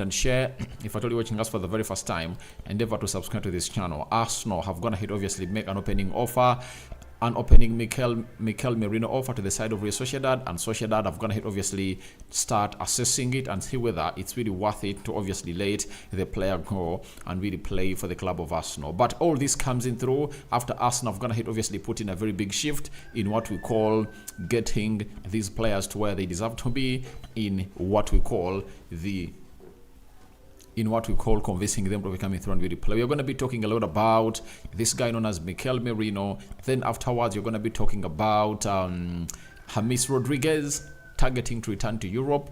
and share. If you're totally watching us for the very first time, endeavor to subscribe to this channel. Arsenal have gone ahead, obviously, make an opening offer, an opening Mikel Merino offer to the side of Real Sociedad, and Sociedad have gone ahead, obviously, start assessing it and see whether it's really worth it to obviously let the player go and really play for the club of Arsenal. But all this comes in through after Arsenal have gone ahead, obviously, put in a very big shift in what we call getting these players to where they deserve to be in what we call convincing them to be coming through and really play. We're going to be talking a lot about this guy known as Mikel Merino. Then afterwards, you're going to be talking about James Rodriguez targeting to return to Europe.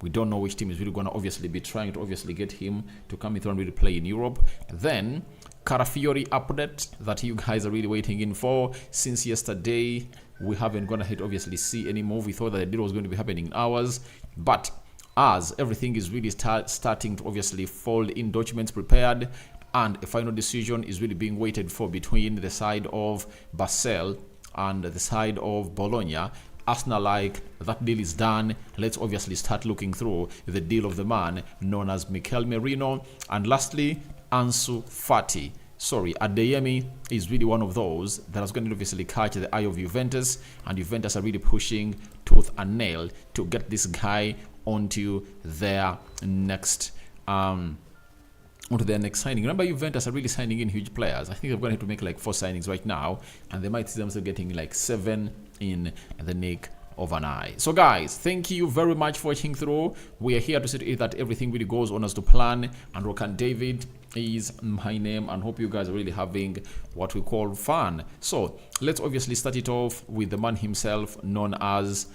We don't know which team is really going to obviously be trying to obviously get him to come through and really play in Europe. Then Calafiori update that you guys are really waiting in for. Since yesterday, we haven't gone ahead obviously see any move. We thought that the deal was going to be happening in hours, but as everything is really starting to obviously fold in, documents prepared, and a final decision is really being waited for between the side of Basel and the side of Bologna. Arsenal like that deal is done. Let's obviously start looking through the deal of the man known as Mikel Merino. And lastly, Ansu Fati. Adeyemi is really one of those that is going to obviously catch the eye of Juventus, and Juventus are really pushing tooth and nail to get this guy onto their next signing. Remember, Juventus are really signing in huge players. I think they're going to make like 4 signings right now, and they might see themselves getting like 7 in the nick of an eye. So guys, thank you very much for watching through. We are here to see that everything really goes on as to plan, and Rokani David is my name, and hope you guys are really having what we call fun. So let's obviously start it off with the man himself known as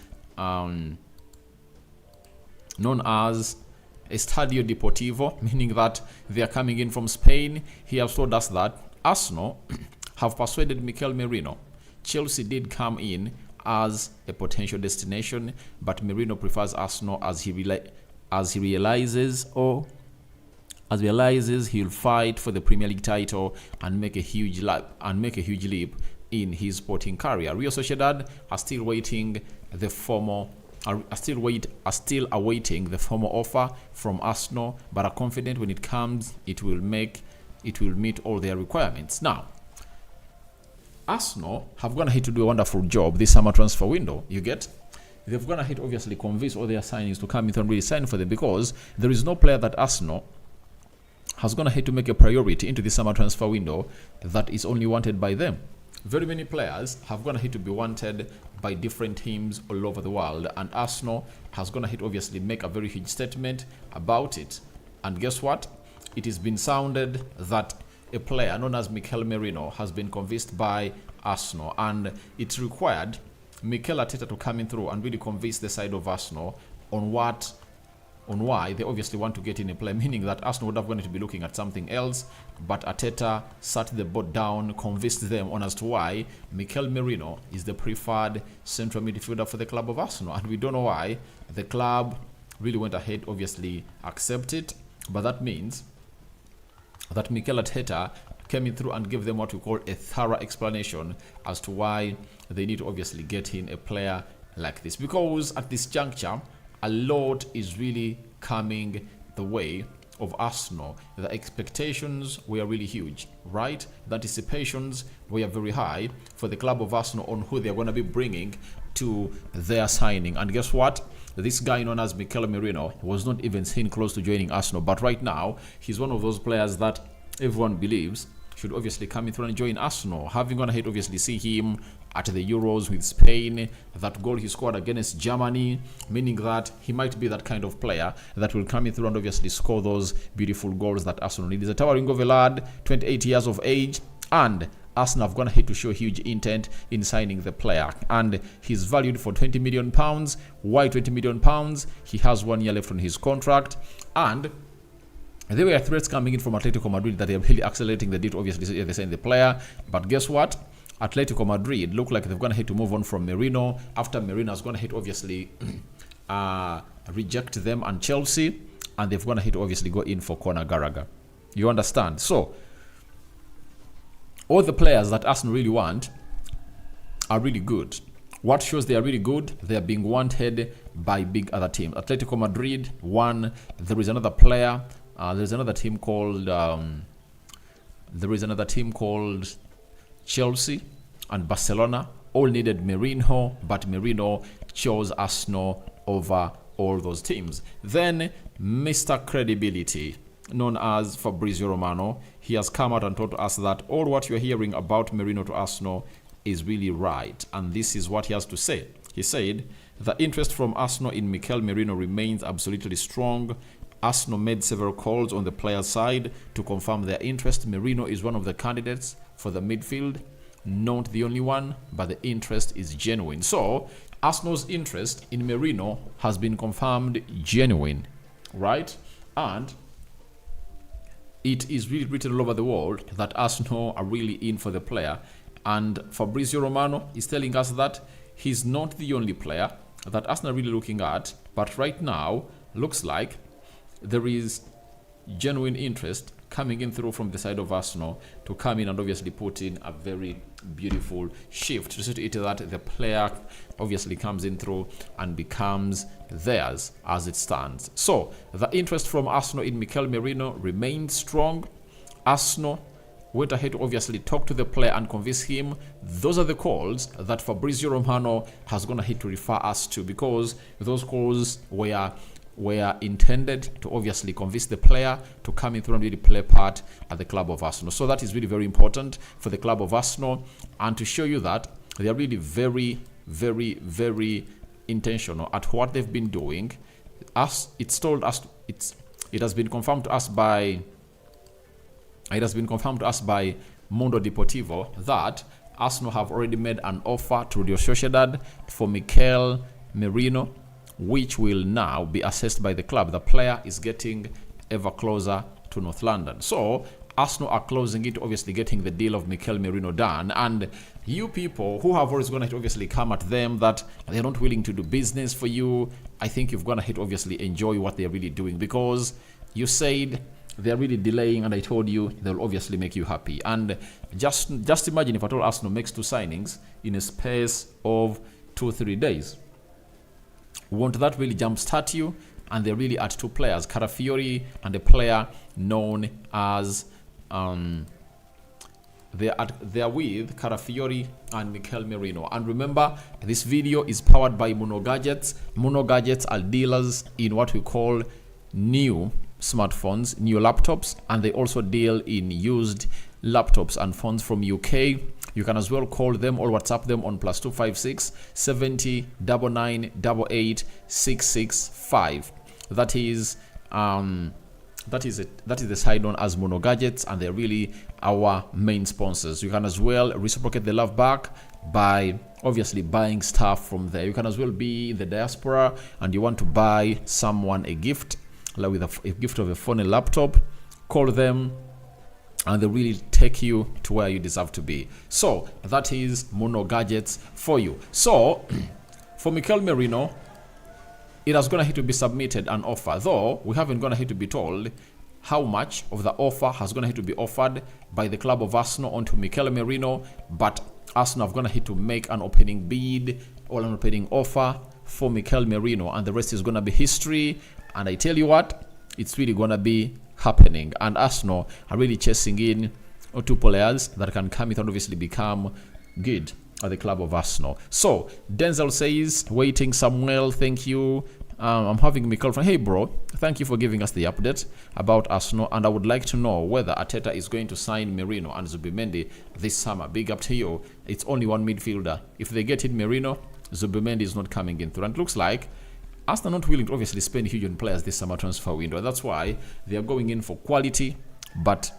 Estadio Deportivo, meaning that they are coming in from Spain. He has told us that Arsenal have persuaded Mikel Merino. Chelsea did come in as a potential destination, but Merino prefers Arsenal as he realizes he'll fight for the Premier League title and make a huge leap in his sporting career. Real Sociedad are still awaiting the formal offer from Arsenal, but are confident when it comes, it will meet all their requirements. Now, Arsenal have gone ahead to do a wonderful job this summer transfer window. You get? They've gone ahead obviously convince all their signings to come in and really sign for them, because there is no player that Arsenal has gone ahead to make a priority into the summer transfer window that is only wanted by them. Very many players have gone ahead to be wanted by different teams all over the world, and Arsenal has gone ahead obviously make a very huge statement about it. And guess what? It has been sounded that a player known as Mikel Merino has been convinced by Arsenal, and it's required Mikel Arteta to come in through and really convince the side of Arsenal on why they obviously want to get in a player, meaning that Arsenal would have wanted to be looking at something else, but Arteta sat the boat down, convinced them on as to why Mikel Merino is the preferred central midfielder for the club of Arsenal. And we don't know why the club really went ahead, obviously accept it, but that means that Mikel Arteta came in through and gave them what we call a thorough explanation as to why they need to obviously get in a player like this, because at this juncture, a lot is really coming the way of Arsenal. The expectations were really huge, right? The anticipations were very high for the club of Arsenal on who they're going to be bringing to their signing. And guess what? This guy known as Mikel Merino was not even seen close to joining Arsenal, but right now he's one of those players that everyone believes should obviously come in through and join Arsenal. Having gone ahead obviously see him at the Euros with Spain, that goal he scored against Germany, meaning that he might be that kind of player that will come in through and obviously score those beautiful goals that Arsenal need. He's a towering of a lad, 28 years of age, and Arsenal have gone ahead to show huge intent in signing the player, and he's valued for £20 million. Why £20 million? He has 1 year left on his contract, and there were threats coming in from Atletico Madrid that they are really accelerating the deal. Obviously, they signed the player, but guess what? Atletico Madrid look like they've gone ahead to move on from Merino after Merino has gone ahead obviously reject them and Chelsea, and they've gone ahead to obviously go in for Conor Gallagher. You understand? So all the players that Arsenal really want are really good. What shows they are really good? They are being wanted by big other teams. Atletico Madrid, one. There is another player. There's another team called Chelsea and Barcelona. All needed Merino, but Merino chose Arsenal over all those teams. Then Mr. Credibility, known as Fabrizio Romano, he has come out and told us that all what you're hearing about Merino to Arsenal is really right. And this is what he has to say. He said, the interest from Arsenal in Mikel Merino remains absolutely strong. Arsenal made several calls on the player's side to confirm their interest. Merino is one of the candidates for the midfield. Not the only one, but the interest is genuine. So, Arsenal's interest in Merino has been confirmed genuine, right? And it is really written all over the world that Arsenal are really in for the player. And Fabrizio Romano is telling us that he's not the only player that Arsenal are really looking at. But right now, looks like there is genuine interest coming in through from the side of Arsenal to come in and obviously put in a very beautiful shift to see to it that the player obviously comes in through and becomes theirs as it stands. So the interest from Arsenal in Mikel Merino remains strong. Arsenal went ahead to obviously talk to the player and convince him. Those are the calls that Fabrizio Romano has gone ahead to refer us to, because those calls were intended to obviously convince the player to come in through and really play part at the club of Arsenal. So that is really very important for the club of Arsenal, and to show you that they are really very, very, very intentional at what they've been doing. It has been confirmed to us by Mundo Deportivo that Arsenal have already made an offer to Real Sociedad for Mikel Merino, which will now be assessed by the club. The player is getting ever closer to North London. So Arsenal are closing it, obviously getting the deal of Mikel Merino done. And you people who have always gone to obviously come at them that they're not willing to do business for you, I think you've gone ahead to obviously enjoy what they're really doing, because you said they're really delaying, and I told you they'll obviously make you happy. And just imagine if at all Arsenal makes 2 signings in a space of 2 or 3 days. Won't that really jumpstart you? And they're really at 2 players, Calafiori and a player known as they're with Calafiori and Mikel Merino. And remember, this video is powered by Mono Gadgets. Mono Gadgets are dealers in what we call new smartphones, new laptops, and they also deal in used laptops and phones from UK. You can as well call them or WhatsApp them on +256 70 99 88 665. That is the side known as Mono Gadgets, and they're really our main sponsors. You can as well reciprocate the love back by obviously buying stuff from there. You can as well be in the diaspora and you want to buy someone a gift, like with a gift of a phone, a laptop. Call them and they really take you to where you deserve to be. So that is Mono Gadgets for you. So for Mikel Merino, it has gone ahead to be submitted an offer, though we haven't gone ahead to be told how much of the offer has gone ahead to be offered by the club of Arsenal onto Mikel Merino. But Arsenal have gone ahead to make an opening bid or an opening offer for Mikel Merino, and the rest is going to be history. And I tell you what, it's really going to be happening, and Arsenal are really chasing in 2 players that can come in and obviously become good at the club of Arsenal. So Denzel says, waiting Samuel, thank you. I'm having Mikel from, hey bro, thank you for giving us the update about Arsenal, and I would like to know whether Arteta is going to sign Merino and Zubimendi this summer. Big up to you. It's only one midfielder. If they get in Merino, Zubimendi is not coming in through, and it looks like Arsenal not willing to obviously spend huge on players this summer transfer window. That's why they are going in for quality, but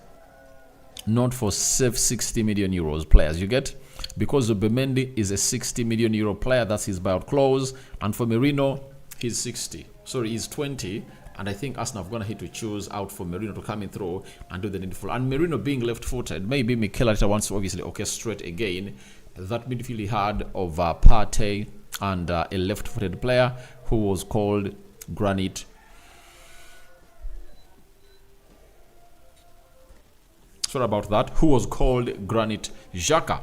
not for 60 million euros players. You get? Because Zubimendi is a 60 million euro player. That's his buyout clause. And for Merino, he's 60. Sorry, he's 20. And I think Arsenal have gone ahead to choose out for Merino to come in through and do the needful. And Merino being left-footed, maybe Mikel Arteta wants to obviously orchestrate again that midfield he had of Partey and a left-footed player who was called Granit. Sorry about that. Who was called Granit Xhaka.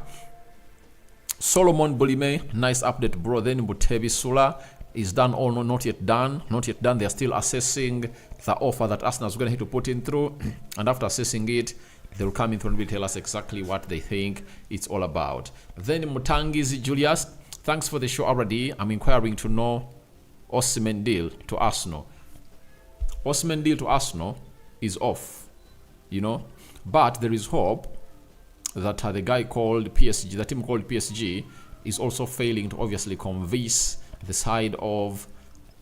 Solomon Bolime, nice update, bro. Then Butebi Sula, is done or not yet done. Not yet done. They're still assessing the offer that Arsenal is going to have to put in through. And after assessing it, they'll come in through and tell us exactly what they think it's all about. Then Mutangi's Julius, thanks for the show already. I'm inquiring to know Osimhen deal to Arsenal. Osimhen deal to Arsenal is off, you know. But there is hope that the guy called PSG, the team called PSG, is also failing to obviously convince the side of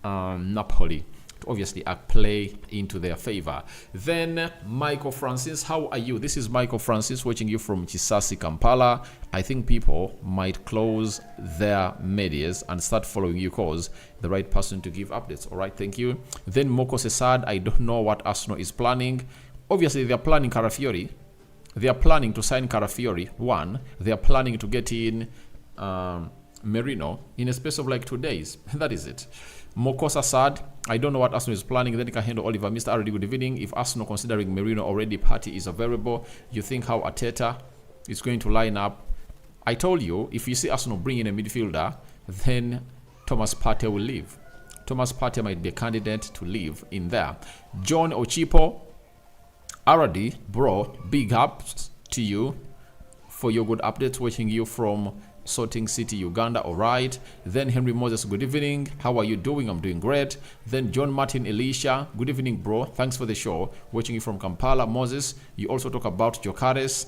Napoli to obviously play into their favor. Then Michael Francis, how are you? This is Michael Francis watching you from Chisasi, Kampala. I think people might close their medias and start following you because the right person to give updates. All right, thank you. Then Moko Sesad, I don't know what Arsenal is planning. Obviously, they are planning Calafiori. They are planning to sign Calafiori. One, they are planning to get in Merino in a space of like 2 days. That is it. Mokosa Sad, I don't know what Arsenal is planning. Then you can handle Oliver. Mr. Already, good evening. If Arsenal, considering Merino already party is available, you think how Arteta is going to line up? I told you, if you see Arsenal bring in a midfielder, then Thomas Partey will leave. Thomas Partey might be a candidate to leave in there. John Ochipo, already, bro, big ups to you for your good updates, watching you from Sorting City, Uganda. All right. Then Henry Moses, good evening. How are you doing? I'm doing great. Then John Martin Elisha, good evening, bro. Thanks for the show. Watching you from Kampala. Moses, you also talk about Jokares.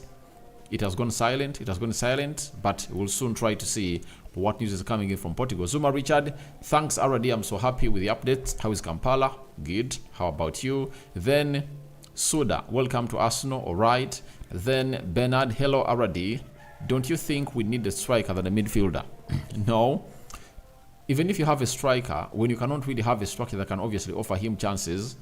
It has gone silent. It has gone silent, but we'll soon try to see what news is coming in from Portugal. Zuma Richard, thanks already. I'm so happy with the updates. How is Kampala? Good. How about you? Then Suda, welcome to Arsenal. All right. Then Bernard, hello already. Don't you think we need a striker than a midfielder? No. Even if you have a striker, when you cannot really have a striker that can obviously offer him chances,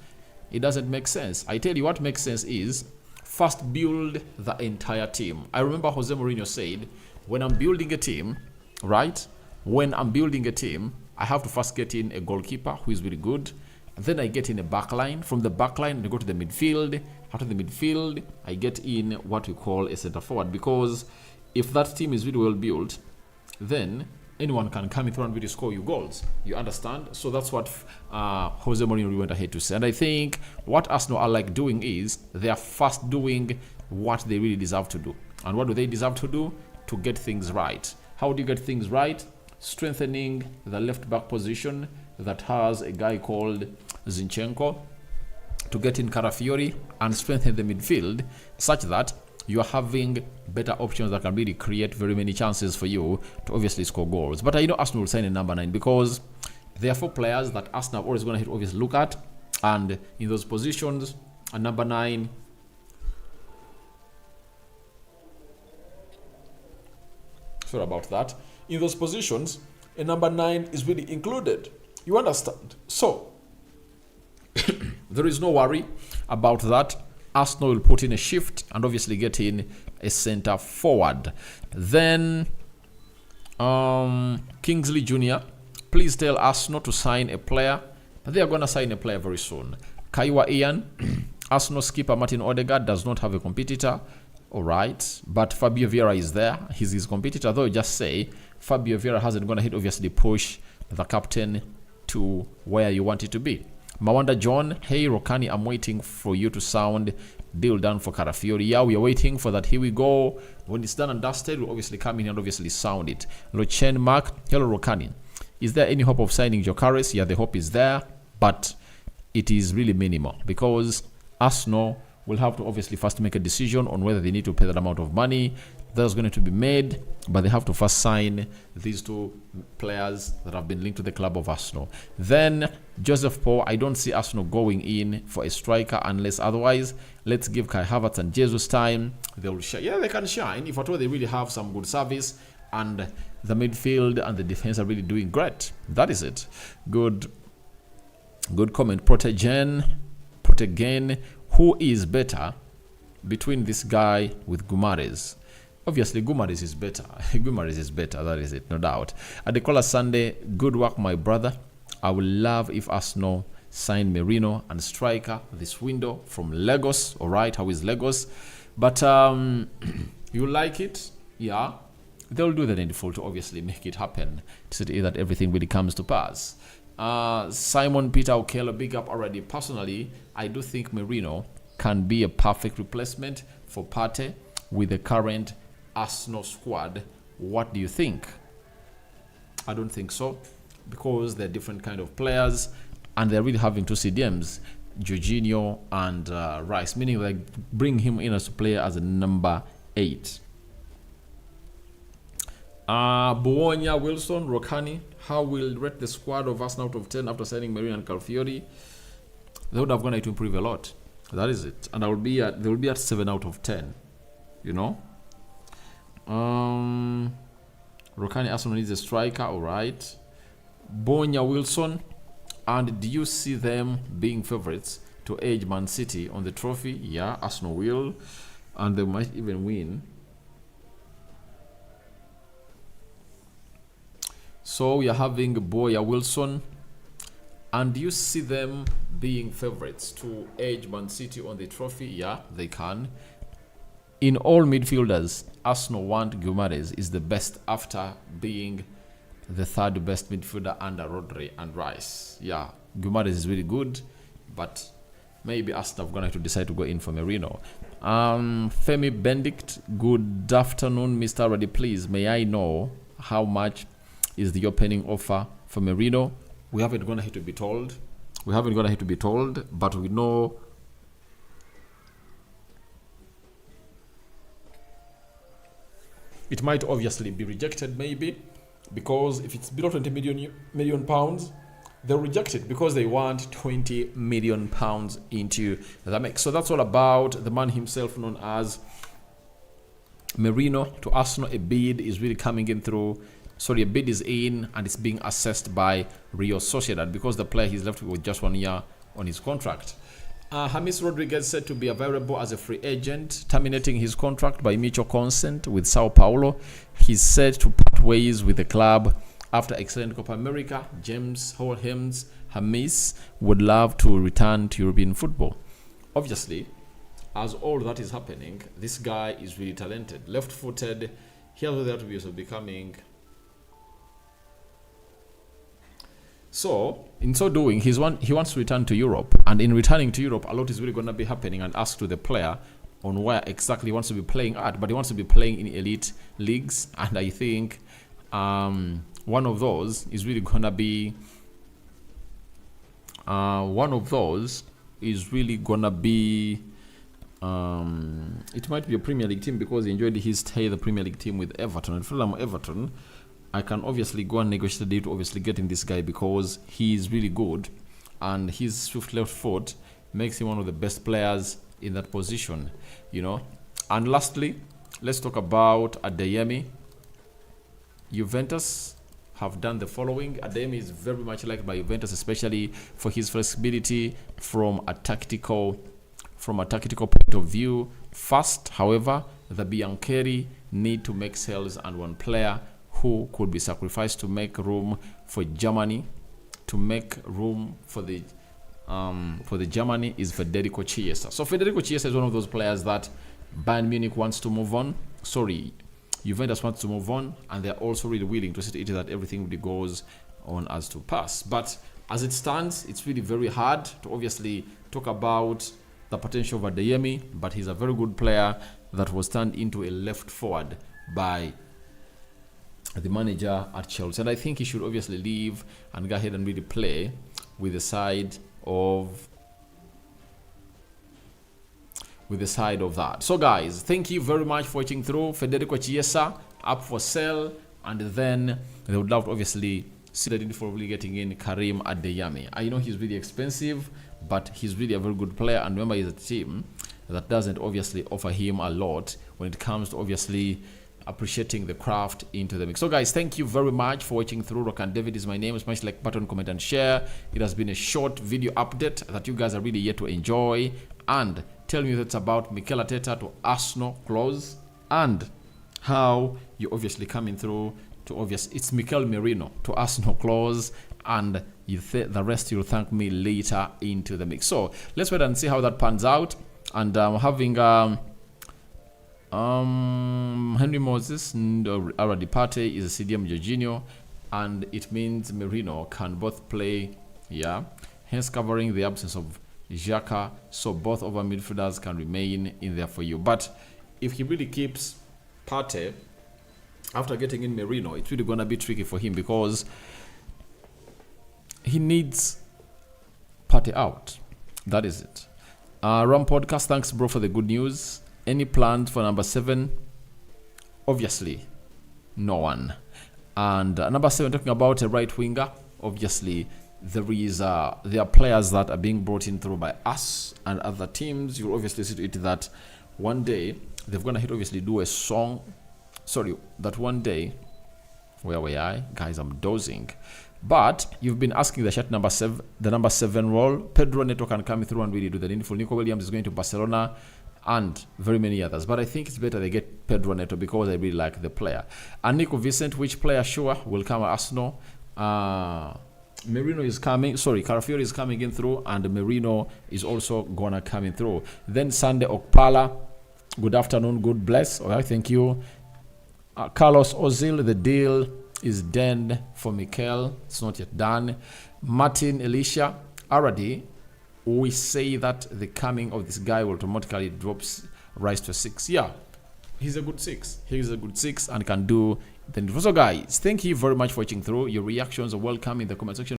it doesn't make sense. I tell you what makes sense is first build the entire team. I remember Jose Mourinho said, when I'm building a team, right? When I'm building a team, I have to first get in a goalkeeper who is really good. Then I get in a backline. From the backline, I go to the midfield. After the midfield, I get in what we call a center forward, because if that team is really well built, then anyone can come in through and really score you goals. You understand? So that's what Jose Mourinho went ahead to say. And I think what Arsenal are like doing is they are first doing what they really deserve to do. And what do they deserve to do? To get things right. How do you get things right? Strengthening the left back position that has a guy called Zinchenko, to get in Calafiori and strengthen the midfield such that you are having better options that can really create very many chances for you to obviously score goals. But I know Arsenal will sign a number 9 because there are 4 players that Arsenal are always going to obviously look at, and in those positions, a number 9 sorry about that. In those positions, a number 9 is really included. You understand? So there is no worry about that. Arsenal will put in a shift and obviously get in a center forward. Then Kingsley Jr., please tell Arsenal to sign a player. They are going to sign a player very soon. Kaiwa Ian, Arsenal skipper Martin Odegaard does not have a competitor. All right, but Fabio Vieira is there. He's his competitor, though. Just say Fabio Vieira hasn't gone ahead, obviously push the captain to where you want it to be. Mawanda John, hey Rokani, I'm waiting for you to sound deal done for Calafiori. Yeah, we are waiting for that. Here we go. When it's done and dusted, we'll obviously come in and obviously sound it. Lochen Mark, hello Rokani. Is there any hope of signing Jokares? Yeah, the hope is there, but it is really minimal because Arsenal will have to obviously first make a decision on whether they need to pay that amount of money. That's going to be made, but they have to first sign these 2 players that have been linked to the club of Arsenal. Then Joseph Paul, I don't see Arsenal going in for a striker unless otherwise. Let's give Kai Havertz and Jesus time. They will shine. Yeah, they can shine if at all they really have some good service and the midfield and the defense are really doing great. That is it. Good comment. Protegen, who is better between this guy with Gumares? Obviously, Gumares is better. Gumares is better. That is it, no doubt. Adekola Sunday, good work, my brother. I would love if Arsenal signed Merino and striker this window from Lagos. All right, how is Lagos? But you like it? Yeah. they'll do the needful to obviously make it happen, to see that everything really comes to pass. Simon Peter Okello, big up already. Personally, I do think Merino can be a perfect replacement for Partey with the current Arsenal squad. What do you think? I don't think so, because they're different kind of players and they're really having two CDMs, Jorginho and Rice, meaning like bring him in as a player as a number 8. Buonya, Wilson, Rokani, how will rate the squad of Arsenal out of 10 after signing Merino and Calafiori? They would have gone to improve a lot. That is it. And they will be at 7 out of 10. You know? Rokani, Arsenal needs a striker, alright. Buonya, Wilson, and do you see them being favorites to edge Man City on the trophy? Yeah, Arsenal will, and they might even win. So we are having Boya Wilson, and do you see them being favorites to edge Man City on the trophy? Yeah, they can. In all midfielders, Arsenal want Guimaraes is the best after being the third best midfielder under Rodri and Rice. Yeah, Guimaraes is really good, but maybe Arsenal are going to decide to go in for Merino. Femi Benedict, good afternoon, Mr. Roddy. Please, may I know how much is the opening offer for Merino? We haven't gone ahead to be told. But we know it might obviously be rejected, maybe, because if it's below 20 million pounds, they'll reject it because they want 20 million pounds into the mix. So that's all about the man himself, known as Merino. To Arsenal, a bid is really coming in through. Sorry, a bid is in and it's being assessed by Real Sociedad because the player he's left with just 1 year on his contract. James Rodriguez said to be available as a free agent, terminating his contract by mutual consent with Sao Paulo. He's said to part ways with the club after excellent Copa America. James James would love to return to European football. Obviously, as all that is happening, this guy is really talented. Left-footed, he has the attributes of becoming. So, in so doing, he wants to return to Europe. And in returning to Europe, a lot is really going to be happening and asked to the player on where exactly he wants to be playing at. But he wants to be playing in elite leagues. And I think one of those is really going to be... it might be a Premier League team because he enjoyed his stay the Premier League team with Everton. And from Everton, I can obviously go and negotiate a deal to obviously get in this guy because he is really good and his swift left foot makes him one of the best players in that position, you know. And lastly, let's talk about Adeyemi. Juventus have done the following. Adeyemi is very much liked by Juventus, especially for his flexibility from a tactical point of view. First, however, the Biancheri need to make sales, and one player who could be sacrificed to make room for Germany, to make room for the Germany is Federico Chiesa. So Federico Chiesa is one of those players that Bayern Munich wants to move on. Sorry, Juventus wants to move on, and they're also really willing to see that everything really goes on as to pass. But as it stands, it's really very hard to obviously talk about the potential of Adeyemi, but he's a very good player that was turned into a left forward by the manager at Chelsea, and I think he should obviously leave and go ahead and really play with the side of that. So guys, thank you very much for watching through. Federico Chiesa up for sale, and then they would love to obviously see the need for really getting in Karim Adeyemi. I know he's really expensive, but he's really a very good player, and remember, he's a team that doesn't obviously offer him a lot when it comes to obviously appreciating the craft into the mix. So guys, thank you very much for watching through. Rokani David is my name. Smash like button, comment and share. It has been a short video update that you guys are really yet to enjoy, and tell me that's about Mikel Arteta to Arsenal clause and how you obviously coming through to it's Mikel Merino to Arsenal clause, and the rest you'll thank me later into the mix. So let's wait and see how that pans out, and having Henry Moses already Partey is a CDM Jorginho, and it means Merino can both play, yeah, hence covering the absence of Xhaka, so both of our midfielders can remain in there for you. But if he really keeps Partey after getting in Merino, it's really gonna be tricky for him because he needs Partey out. That is it. Ram Podcast, thanks bro for the good news. Any plans for number 7? Obviously, no one. And number 7, talking about a right winger, obviously there are players that are being brought in through by us and other teams. You'll obviously see to it that one day they're gonna obviously do a song. Sorry, that one day, where were I? Guys, I'm dozing. But you've been asking the shirt number 7, the number 7 role. Pedro Neto can come through and really do the needful. Nico Williams is going to Barcelona and very many others. But I think it's better they get Pedro Neto because I really like the player. And Nico Vincent, which player sure will come at Arsenal? Merino is coming. Sorry, Calafiori is coming in through, and Merino is also gonna come in through. Then Sunday Okpala. Good afternoon. Good bless. All right, thank you. Carlos Ozil, the deal is done for Mikel. It's not yet done. Martin Elisha, already we say that the coming of this guy will automatically rise to 6. Yeah, he's a good 6. He's a good 6 and can do the. So guys, thank you very much for watching through. Your reactions are welcome in the comment section.